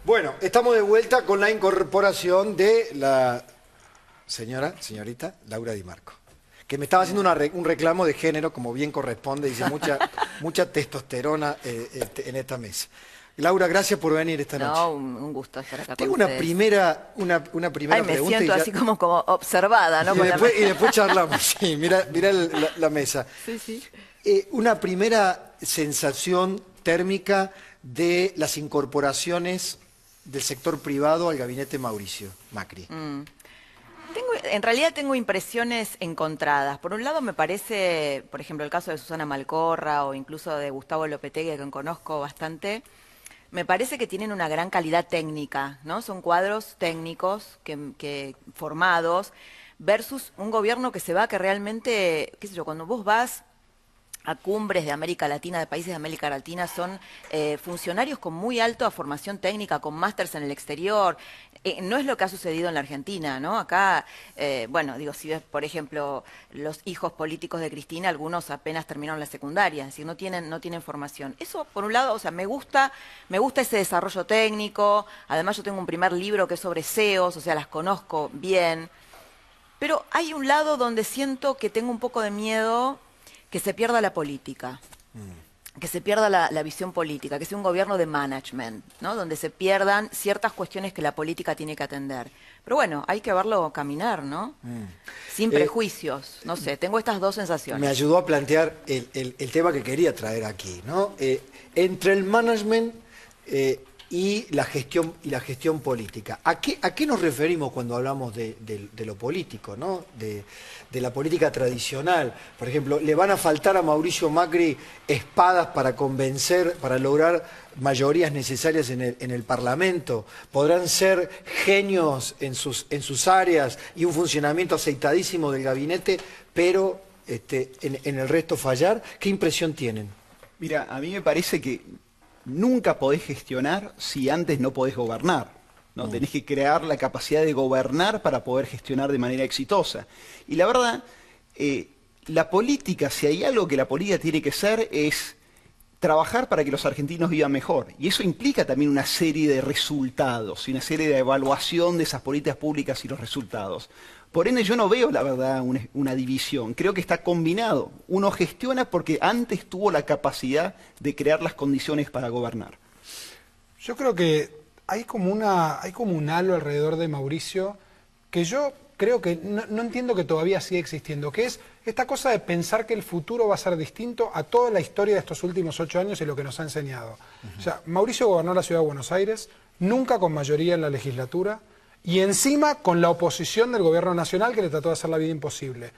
Bueno, estamos de vuelta con la incorporación de la señorita Laura Di Marco, que me estaba haciendo un reclamo de género, como bien corresponde, dice mucha testosterona en esta mesa. Laura, gracias por venir esta noche. No, un gusto estar acá Tengo con una primera pregunta. me siento así como observada, ¿no? Y después charlamos, sí, mira la mesa. Sí, sí. Una primera sensación térmica de las incorporaciones del sector privado al gabinete Mauricio Macri. En realidad tengo impresiones encontradas. Por un lado me parece, por ejemplo, el caso de Susana Malcorra o incluso de Gustavo Lopetegui, a quien conozco bastante, me parece que tienen una gran calidad técnica, ¿no? Son cuadros técnicos que formados versus un gobierno que se va, que realmente, qué sé yo, cuando vos vas a cumbres de América Latina, de países de América Latina, son funcionarios con muy alta formación técnica, con másters en el exterior. No es lo que ha sucedido en la Argentina, ¿no? Acá, bueno, digo, si ves, por ejemplo, los hijos políticos de Cristina, algunos apenas terminaron la secundaria, es decir, no tienen formación. Eso, por un lado, o sea, me gusta ese desarrollo técnico. Además, yo tengo un primer libro que es sobre CEOs, o sea, las conozco bien. Pero hay un lado donde siento que tengo un poco de miedo que se pierda la política, que se pierda la visión política, que sea un gobierno de management, ¿no? Donde se pierdan ciertas cuestiones que la política tiene que atender. Pero bueno, hay que verlo caminar, ¿no? Sin prejuicios, no sé, tengo estas dos sensaciones. Me ayudó a plantear el tema que quería traer aquí, ¿no? Entre el management y la gestión política. ¿A qué nos referimos cuando hablamos de lo político, ¿no? De la política tradicional? Por ejemplo, ¿le van a faltar a Mauricio Macri espadas para convencer, para lograr mayorías necesarias en el Parlamento? ¿Podrán ser genios en sus áreas y un funcionamiento aceitadísimo del gabinete, pero en el resto fallar? ¿Qué impresión tienen? Mira, a mí me parece que nunca podés gestionar si antes no podés gobernar, ¿no? Tenés que crear la capacidad de gobernar para poder gestionar de manera exitosa. Y la verdad, la política, si hay algo que la política tiene que ser, es trabajar para que los argentinos vivan mejor. Y eso implica también una serie de resultados y una serie de evaluación de esas políticas públicas y los resultados. Por ende, yo no veo, la verdad, una división. Creo que está combinado. Uno gestiona porque antes tuvo la capacidad de crear las condiciones para gobernar. Yo creo que hay como un halo alrededor de Mauricio que yo creo que no entiendo que todavía sigue existiendo, que es esta cosa de pensar que el futuro va a ser distinto a toda la historia de estos últimos 8 años y lo que nos ha enseñado. O sea, Mauricio gobernó la ciudad de Buenos Aires, nunca con mayoría en la legislatura, y encima con la oposición del gobierno nacional que le trató de hacer la vida imposible.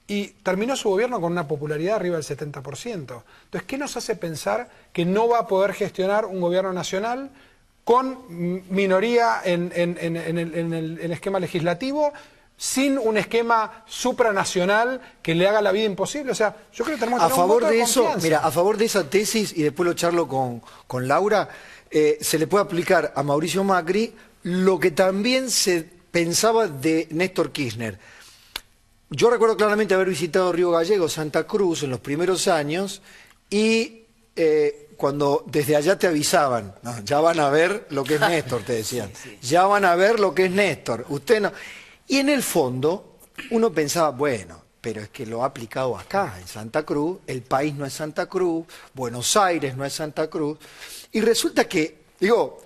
Y terminó su gobierno con una popularidad arriba del 70%. Entonces, ¿qué nos hace pensar que no va a poder gestionar un gobierno nacional con minoría en el esquema legislativo, sin un esquema supranacional que le haga la vida imposible? O sea, yo creo que tenemos que tener un voto de confianza. Mira, a favor de esa tesis, y después lo charlo con Laura, se le puede aplicar a Mauricio Macri lo que también se pensaba de Néstor Kirchner. Yo recuerdo claramente haber visitado Río Gallegos, Santa Cruz, en los primeros años, y cuando desde allá te avisaban, ¿no? Ya van a ver lo que es Néstor, te decían. Sí. Ya van a ver lo que es Néstor. Usted no. Y en el fondo, uno pensaba, bueno, pero es que lo ha aplicado acá, en Santa Cruz, el país no es Santa Cruz, Buenos Aires no es Santa Cruz, y resulta que, digo,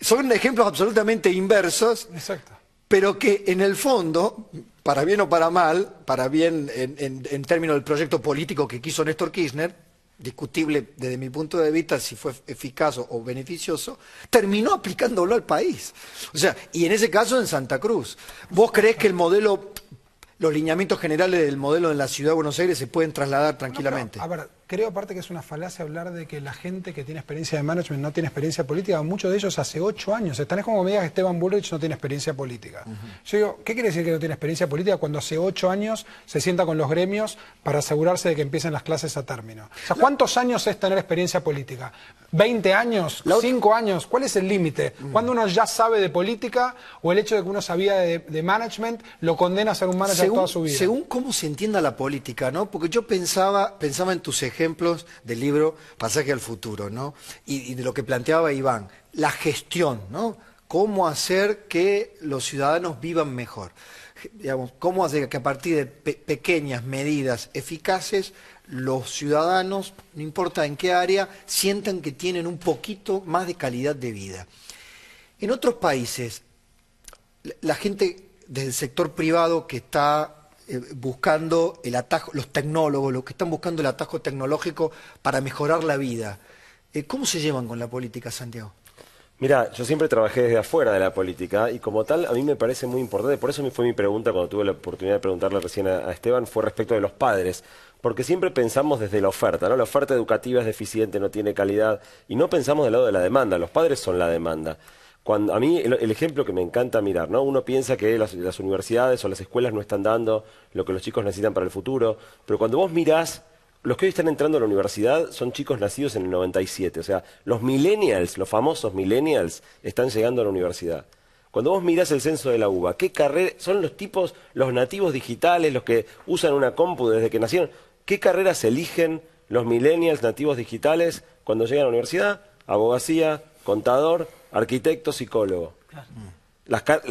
son ejemplos absolutamente inversos. Exacto. Pero que en el fondo, para bien o para mal, para bien en términos del proyecto político que quiso Néstor Kirchner, discutible desde mi punto de vista si fue eficaz o beneficioso, terminó aplicándolo al país. O sea, y en ese caso en Santa Cruz. ¿Vos creés que el modelo, los lineamientos generales del modelo en la ciudad de Buenos Aires se pueden trasladar tranquilamente? No, pero, a ver, creo aparte que es una falacia hablar de que la gente que tiene experiencia de management no tiene experiencia política. Muchos de ellos hace 8 años están. Es como me digas que Esteban Bullrich no tiene experiencia política. Yo digo, ¿qué quiere decir que no tiene experiencia política cuando hace 8 años se sienta con los gremios para asegurarse de que empiecen las clases a término? O sea, ¿cuántos años es tener experiencia política? ¿20 años? ¿5 años? ¿Cuál es el límite? ¿Cuándo uno ya sabe de política o el hecho de que uno sabía de management lo condena a ser un manager toda su vida? Según cómo se entienda la política, ¿no? Porque yo pensaba en tus ejemplos. ejemplos del libro Pasaje al Futuro, ¿no? Y de lo que planteaba Iván, la gestión, ¿no? Cómo hacer que los ciudadanos vivan mejor. Digamos, cómo hacer que a partir de pequeñas medidas eficaces los ciudadanos, no importa en qué área, sientan que tienen un poquito más de calidad de vida. En otros países, la gente del sector privado que está buscando el atajo, los tecnólogos, los que están buscando el atajo tecnológico para mejorar la vida, ¿cómo se llevan con la política, Santiago? Mira, yo siempre trabajé desde afuera de la política y como tal a mí me parece muy importante, por eso fue mi pregunta cuando tuve la oportunidad de preguntarle recién a Esteban, fue respecto de los padres, porque siempre pensamos desde la oferta, ¿no? La oferta educativa es deficiente, no tiene calidad y no pensamos del lado de la demanda, los padres son la demanda. Cuando, a mí el ejemplo que me encanta mirar, ¿no? Uno piensa que las universidades o las escuelas no están dando lo que los chicos necesitan para el futuro, pero cuando vos mirás, los que hoy están entrando a la universidad son chicos nacidos en el 97, o sea, los millennials, los famosos millennials, están llegando a la universidad. Cuando vos mirás el censo de la UBA, ¿qué carrera son los tipos, los nativos digitales, los que usan una compu desde que nacieron? ¿Qué carreras eligen los millennials nativos digitales cuando llegan a la universidad? Abogacía, contador, arquitecto, psicólogo.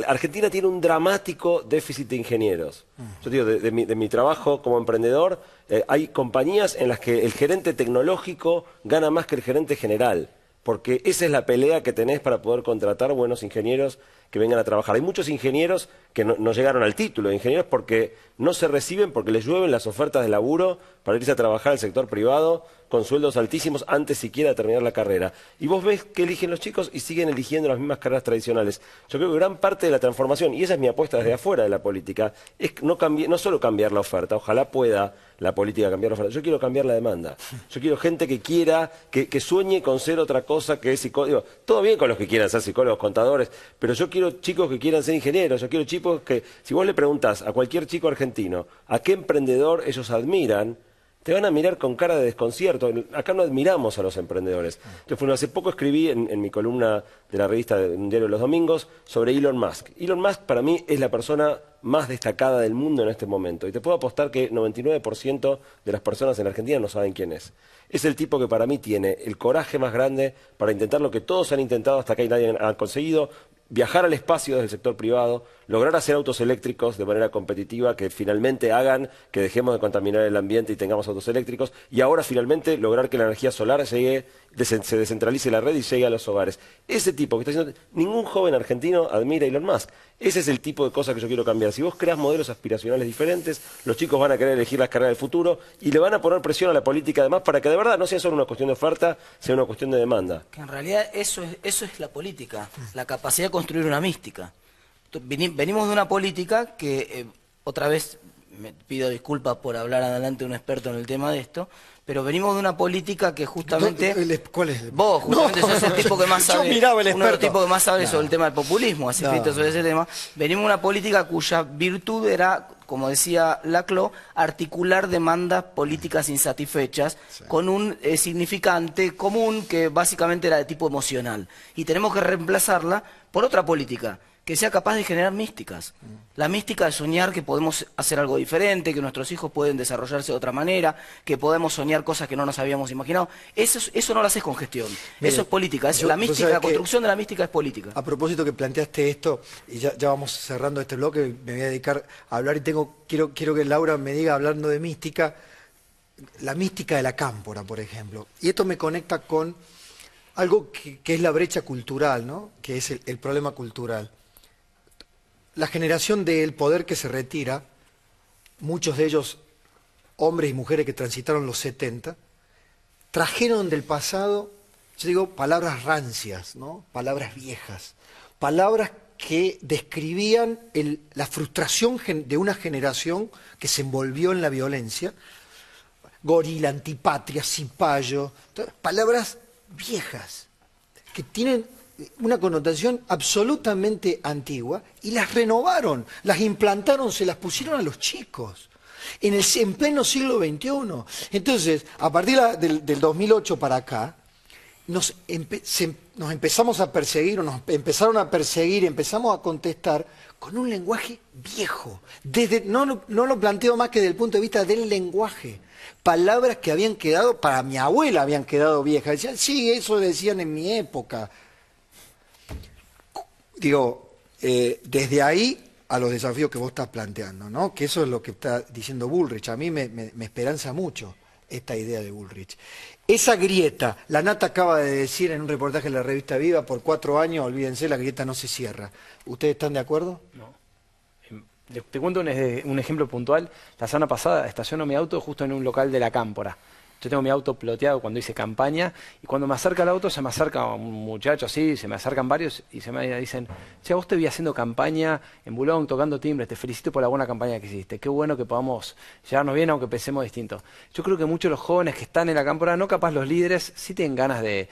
Argentina tiene un dramático déficit de ingenieros. Yo digo, de mi trabajo como emprendedor, hay compañías en las que el gerente tecnológico gana más que el gerente general, porque esa es la pelea que tenés para poder contratar buenos ingenieros que vengan a trabajar. Hay muchos ingenieros que no llegaron al título de ingenieros porque no se reciben, porque les llueven las ofertas de laburo para irse a trabajar al sector privado con sueldos altísimos antes siquiera de terminar la carrera. Y vos ves que eligen los chicos y siguen eligiendo las mismas carreras tradicionales. Yo creo que gran parte de la transformación, y esa es mi apuesta desde afuera de la política, es no solo cambiar la oferta, ojalá pueda la política cambiar la oferta, yo quiero cambiar la demanda. Yo quiero gente que quiera, que sueñe con ser otra cosa que es psicólogo. Todo bien con los que quieran ser psicólogos, contadores, pero yo quiero chicos que quieran ser ingenieros, yo quiero chicos que, si vos le preguntás a cualquier chico argentino a qué emprendedor ellos admiran, te van a mirar con cara de desconcierto. Acá no admiramos a los emprendedores. Yo hace poco escribí en mi columna de la revista de un diario de los domingos sobre Elon Musk. Elon Musk para mí es la persona más destacada del mundo en este momento. Y te puedo apostar que 99% de las personas en Argentina no saben quién es. Es el tipo que para mí tiene el coraje más grande para intentar lo que todos han intentado hasta acá y nadie ha conseguido. Viajar al espacio desde el sector privado, lograr hacer autos eléctricos de manera competitiva que finalmente hagan que dejemos de contaminar el ambiente y tengamos autos eléctricos y ahora finalmente lograr que la energía solar se descentralice la red y llegue a los hogares. Ese tipo que está haciendo, ningún joven argentino admira a Elon Musk. Ese es el tipo de cosas que yo quiero cambiar. Si vos creás modelos aspiracionales diferentes, los chicos van a querer elegir las carreras del futuro y le van a poner presión a la política además para que de verdad no sea solo una cuestión de oferta, sea una cuestión de demanda. Que en realidad eso es la política, la capacidad de construir una mística. Venimos de una política que, otra vez, me pido disculpas por hablar adelante de un experto en el tema de esto, pero venimos de una política que justamente... ¿Cuál es? Vos, justamente, sos el tipo que más sabe, miraba el uno de los experto. tipos que más sabe sobre el tema del populismo, has escrito sobre ese tema. Venimos de una política cuya virtud era, como decía Laclau, articular demandas políticas insatisfechas con un significante común que básicamente era de tipo emocional. Y tenemos que reemplazarla por otra política que sea capaz de generar místicas. La mística de soñar que podemos hacer algo diferente, que nuestros hijos pueden desarrollarse de otra manera, que podemos soñar cosas que no nos habíamos imaginado. Eso no lo haces con gestión. Mire, eso es política. La mística, la construcción de la mística es política. A propósito que planteaste esto, y ya vamos cerrando este bloque, me voy a dedicar a hablar y quiero que Laura me diga, hablando de mística, la mística de la cámpora, por ejemplo. Y esto me conecta con algo que es la brecha cultural, ¿no? Que es el problema cultural. La generación del poder que se retira, muchos de ellos hombres y mujeres que transitaron los 70, trajeron del pasado, yo digo, palabras rancias, ¿no? Palabras viejas, palabras que describían la frustración de una generación que se envolvió en la violencia, gorila, antipatria, cipayo, palabras viejas que tienen una connotación absolutamente antigua y las renovaron, las implantaron, se las pusieron a los chicos en pleno siglo XXI. Entonces, a partir del 2008 para acá, nos empezamos a perseguir, o nos empezaron a perseguir, empezamos a contestar con un lenguaje viejo. No lo planteo más que desde el punto de vista del lenguaje. Palabras que habían quedado, para mi abuela habían quedado viejas. Decían, sí, eso decían en mi época. Digo, desde ahí a los desafíos que vos estás planteando, ¿no? Que eso es lo que está diciendo Bullrich. A mí me esperanza mucho esta idea de Bullrich. Esa grieta, la Nata acaba de decir en un reportaje en la revista Viva, por 4 años, olvídense, la grieta no se cierra. ¿Ustedes están de acuerdo? No. Te cuento un ejemplo puntual. La semana pasada estaciono mi auto justo en un local de la Cámpora. Yo tengo mi auto ploteado cuando hice campaña y cuando me acerca el auto se me acerca un muchacho así, se me acercan varios y se me dicen, che, vos te vi haciendo campaña en Boulogne, tocando timbres, te felicito por la buena campaña que hiciste, qué bueno que podamos llevarnos bien aunque pensemos distinto. Yo creo que muchos de los jóvenes que están en la Cámpora, no capaz los líderes, sí tienen ganas de,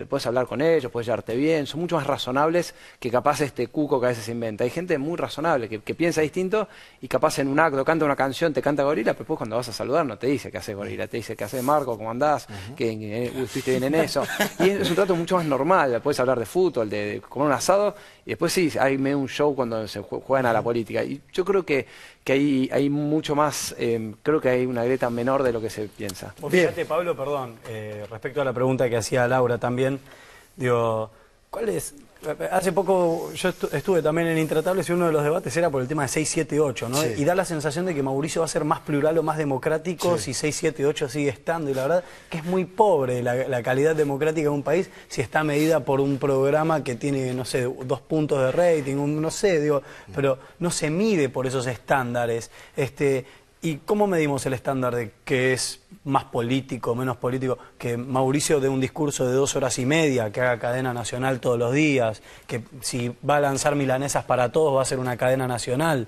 puedes hablar con ellos, puedes llevarte bien, son mucho más razonables que capaz este cuco que a veces se inventa. Hay gente muy razonable que piensa distinto y capaz en un acto canta una canción, te canta Gorila, pero después cuando vas a saludar no te dice que hace Gorila, te dice que hace Marco, cómo andás, que estuviste bien en eso. Y es un trato mucho más normal, puedes hablar de fútbol, de comer un asado y después sí, hay medio un show cuando se juegan a la política. Y yo creo que hay mucho más, creo que hay una grieta menor de lo que se piensa. Fíjate, Pablo, perdón, respecto a la pregunta que hacía Laura también, digo, ¿cuál es? Hace poco yo estuve también en Intratables y uno de los debates era por el tema de 6, 7, 8, ¿no? Sí. Y da la sensación de que Mauricio va a ser más plural o más democrático si 6, 7, 8 sigue estando. Y la verdad que es muy pobre la calidad democrática de un país si está medida por un programa que tiene, no sé, 2 puntos de rating, no sé, digo, pero no se mide por esos estándares. ¿Y cómo medimos el estándar de que es más político, menos político? Que Mauricio dé un discurso de 2 horas y media, que haga cadena nacional todos los días, que si va a lanzar milanesas para todos va a ser una cadena nacional.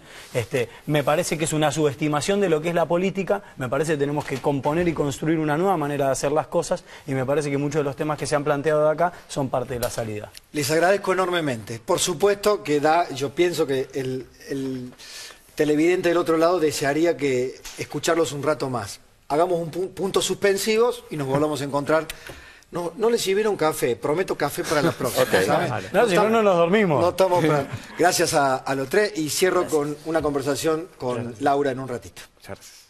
Me parece que es una subestimación de lo que es la política, me parece que tenemos que componer y construir una nueva manera de hacer las cosas y me parece que muchos de los temas que se han planteado de acá son parte de la salida. Les agradezco enormemente. Por supuesto que yo pienso que el televidente del otro lado desearía que escucharlos un rato más. Hagamos puntos suspensivos y nos volvamos a encontrar. No les sirvieron café, prometo café para la próxima. Okay. ¿Sabes? No, si no nos dormimos. No estamos gracias a los tres y cierro con una conversación con Laura en un ratito. Muchas gracias.